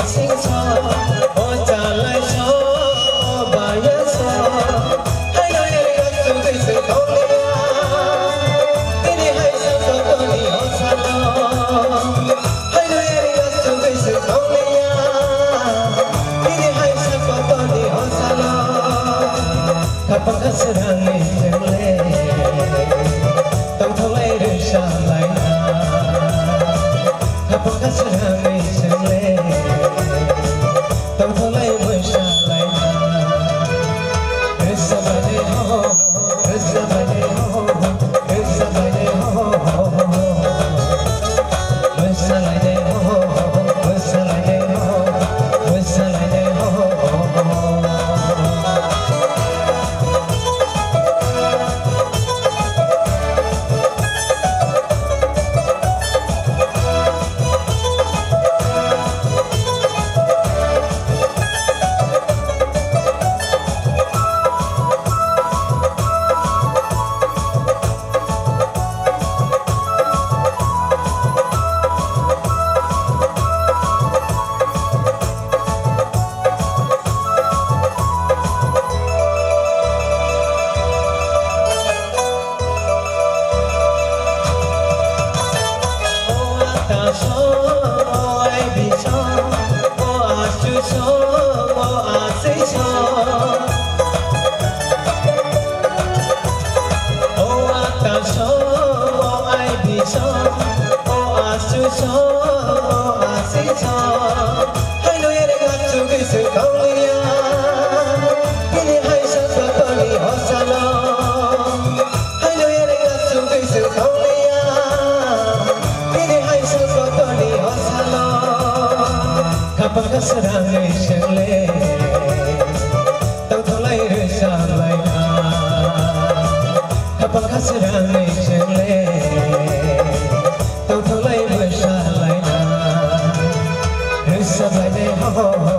sing song, oh chalai so, oh baya so, hai noi eri tu kai se toliya, tini hai sa so toni oh salo, hai noi eri tu kai se toliya, tini hai sa so toni oh salo, kapag kasarangay jale, tong tholai rin siya lai na, kapag kasarangay jale. Kasarangay siyale, tang tholai rin siya lai na. Kapag kasarangay siyale, tang tholai rin siya lai na. Rin sa lai na ho.